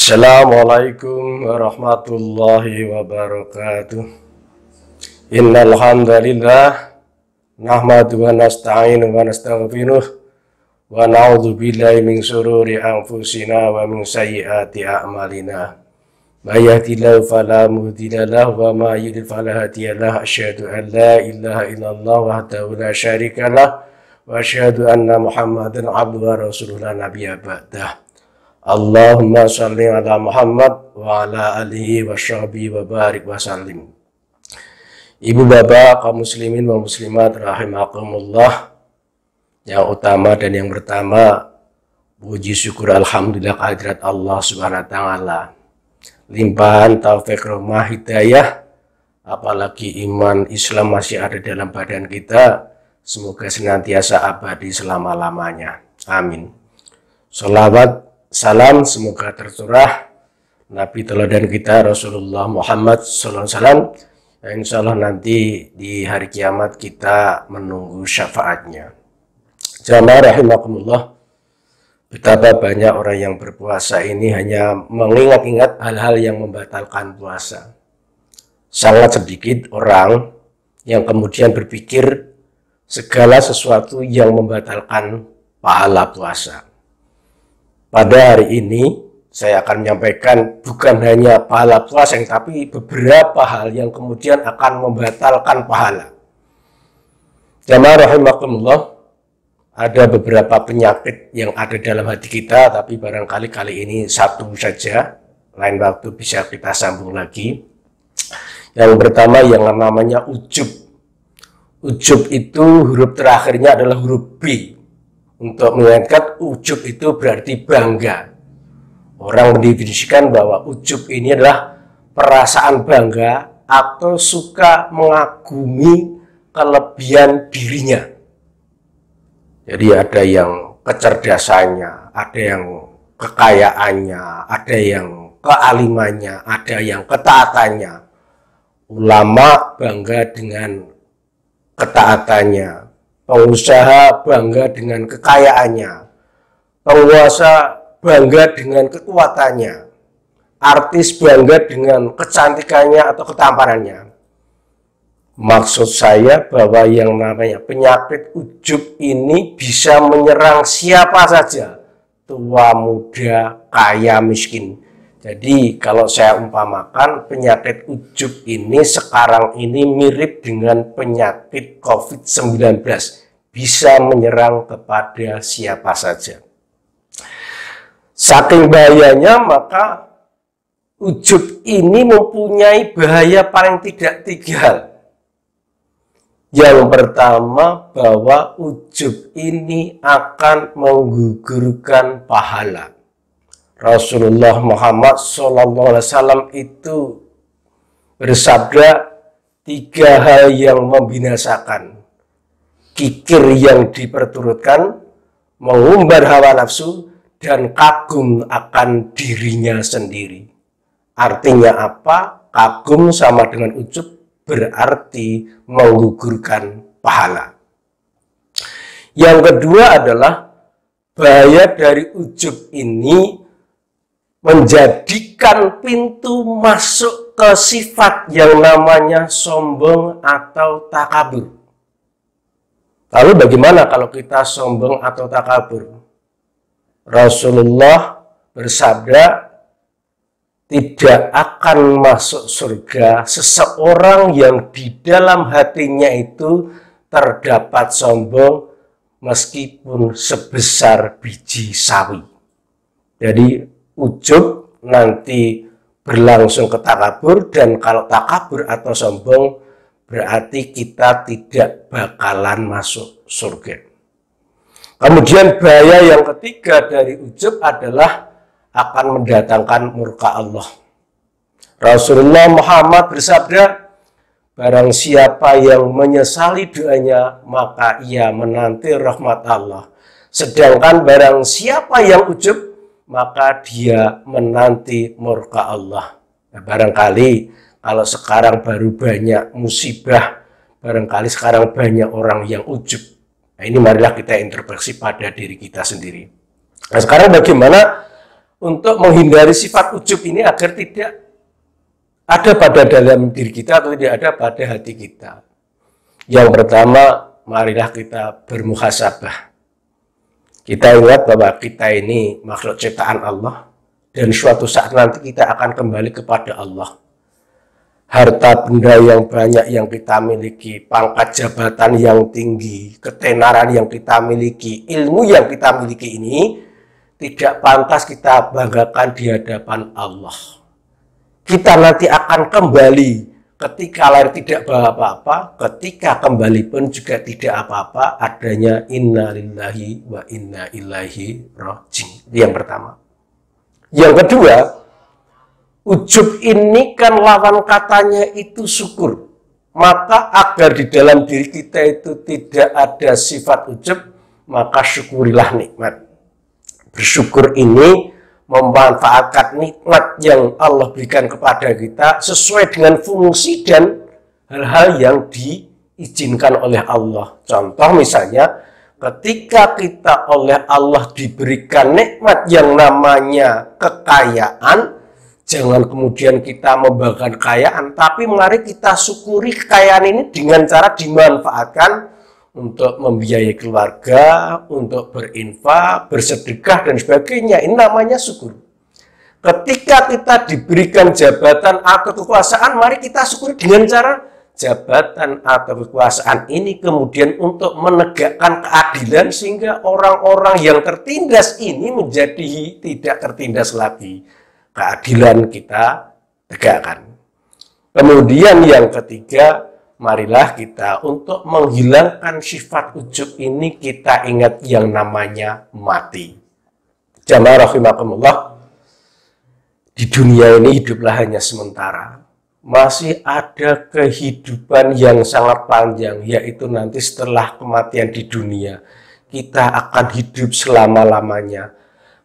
Assalamualaikum warahmatullahi wabarakatuh. Innal hamdalillah nahmadu wa nasta'inu wa nastaghfiruh wa na'udzu billahi min syururi anfusina wa min sayyiati a'malina. May yahdihillahu fala mudilla lahu wa may yudlil fala hadiya lahu. Asyhadu an la ilaha illallah wahdahu la syarika lahu wa asyhadu anna Muhammadan abduhu wa rasuluhu la nabiyya ba'dah. Allahumma sholli ala Muhammad wa ala alihi wa sahbihi wa barik wa sallim. Ibu bapak kaum muslimin wa muslimat rahimakumullah. Yang utama dan yang pertama, puji syukur alhamdulillah kehadirat Allah Subhanahu wa taala. Limpahan taufik rahmah hidayah, apalagi iman Islam masih ada dalam badan kita, semoga senantiasa abadi selama-lamanya. Amin. Sholawat salam semoga tercurah Nabi teladan kita Rasulullah Muhammad SAW, yang insya Allah nanti di hari kiamat kita menunggu syafaatnya. Jamaah rahimakumullah, betapa banyak orang yang berpuasa ini hanya mengingat-ingat hal-hal yang membatalkan puasa. Sangat sedikit orang yang kemudian berpikir segala sesuatu yang membatalkan pahala puasa. Pada hari ini saya akan menyampaikan bukan hanya pahala puasa, tapi beberapa hal yang kemudian akan membatalkan pahala. Jamaah rahimakumullah, ada beberapa penyakit yang ada dalam hati kita, tapi barangkali kali ini satu saja, lain waktu bisa kita sambung lagi. Yang pertama yang namanya ujub. Ujub itu huruf terakhirnya adalah huruf B. Untuk mengingatkan ujub itu berarti bangga. Orang mendefinisikan bahwa ujub ini adalah perasaan bangga atau suka mengagumi kelebihan dirinya. Jadi ada yang kecerdasannya, ada yang kekayaannya, ada yang kealimannya, ada yang ketaatannya. Ulama bangga dengan ketaatannya. Pengusaha bangga dengan kekayaannya, penguasa bangga dengan kekuatannya, artis bangga dengan kecantikannya atau ketamparannya. Maksud saya bahwa yang namanya penyakit ujub ini bisa menyerang siapa saja, tua, muda, kaya, miskin. Jadi kalau saya umpamakan penyakit ujub ini sekarang ini mirip dengan penyakit COVID-19. Bisa menyerang kepada siapa saja. Saking bahayanya maka ujub ini mempunyai bahaya paling tidak 3 hal. Yang pertama bahwa ujub ini akan menggugurkan pahala. Rasulullah Muhammad SAW itu bersabda 3 hal yang membinasakan: kikir yang diperturutkan, mengumbar hawa nafsu, dan kagum akan dirinya sendiri. Artinya apa? Kagum sama dengan ujub berarti menggugurkan pahala. Yang kedua adalah bahaya dari ujub ini menjadikan pintu masuk ke sifat yang namanya sombong atau takabur. Lalu bagaimana kalau kita sombong atau takabur? Rasulullah bersabda, tidak akan masuk surga seseorang yang di dalam hatinya itu terdapat sombong meskipun sebesar biji sawi. Jadi ujub nanti berlangsung ke takabur, dan kalau takabur atau sombong berarti kita tidak bakalan masuk surga. Kemudian bahaya yang ketiga dari ujub adalah akan mendatangkan murka Allah. Rasulullah Muhammad bersabda, barang siapa yang menyesali doanya maka ia menanti rahmat Allah. Sedangkan barang siapa yang ujub maka dia menanti murka Allah. Nah, barangkali kalau sekarang baru banyak musibah, barangkali sekarang banyak orang yang ujub. Nah, ini marilah kita introspeksi pada diri kita sendiri. Nah, sekarang bagaimana untuk menghindari sifat ujub ini agar tidak ada pada dalam diri kita atau tidak ada pada hati kita. Yang pertama, marilah kita bermuhasabah. Kita ingat bahwa kita ini makhluk ciptaan Allah, dan suatu saat nanti kita akan kembali kepada Allah. Harta benda yang banyak yang kita miliki, pangkat jabatan yang tinggi, ketenaran yang kita miliki, ilmu yang kita miliki ini tidak pantas kita banggakan di hadapan Allah. Kita nanti akan kembali. Ketika lahir tidak bawa apa-apa, ketika kembali pun juga tidak apa-apa, adanya inna lillahi wa inna ilaihi raji'un. Yang pertama. Yang kedua, ujub ini kan lawan katanya itu syukur. Maka agar di dalam diri kita itu tidak ada sifat ujub, maka syukurilah nikmat. Bersyukur ini memanfaatkan nikmat yang Allah berikan kepada kita sesuai dengan fungsi dan hal-hal yang diizinkan oleh Allah. Contoh misalnya, ketika kita oleh Allah diberikan nikmat yang namanya kekayaan, jangan kemudian kita membanggakan kekayaan, tapi mari kita syukuri kekayaan ini dengan cara dimanfaatkan untuk membiayai keluarga, untuk berinfak, bersedekah, dan sebagainya. Ini namanya syukur. Ketika kita diberikan jabatan atau kekuasaan, mari kita syukuri dengan cara jabatan atau kekuasaan ini kemudian untuk menegakkan keadilan sehingga orang-orang yang tertindas ini menjadi tidak tertindas lagi. Keadilan kita tegakkan. Kemudian yang ketiga, marilah kita untuk menghilangkan sifat ujub ini kita ingat yang namanya mati. Jamaah rahimakumullah, di dunia ini hiduplah hanya sementara. Masih ada kehidupan yang sangat panjang, yaitu nanti setelah kematian di dunia. Kita akan hidup selama-lamanya.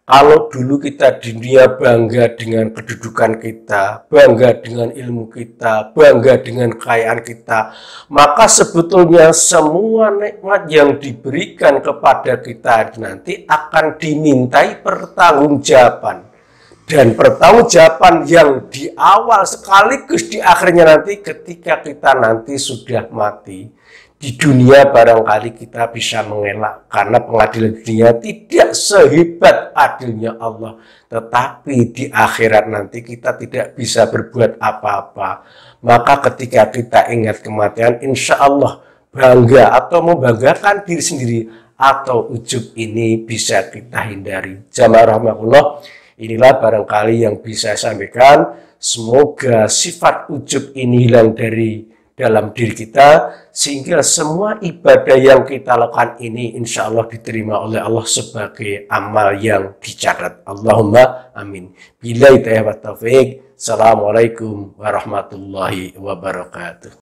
Kalau dulu kita di dunia bangga dengan kedudukan kita, bangga dengan ilmu kita, bangga dengan kekayaan kita, maka sebetulnya semua nikmat yang diberikan kepada kita nanti akan dimintai pertanggungjawaban. Dan pertanggungjawaban yang di awal sekaligus di akhirnya nanti ketika kita nanti sudah mati. Di dunia barangkali kita bisa mengelak karena pengadilan dunia tidak sehebat adilnya Allah. Tetapi di akhirat nanti kita tidak bisa berbuat apa-apa. Maka ketika kita ingat kematian, insya Allah bangga atau membanggakan diri sendiri atau ujub ini bisa kita hindari. Jamaah rahmatullah, inilah barangkali yang bisa saya sampaikan. Semoga sifat ujub ini hilang dari dalam diri kita, sehingga semua ibadah yang kita lakukan ini insya Allah diterima oleh Allah sebagai amal yang dicatat. Allahumma amin. Billahi taufiq. Assalamualaikum warahmatullahi wabarakatuh.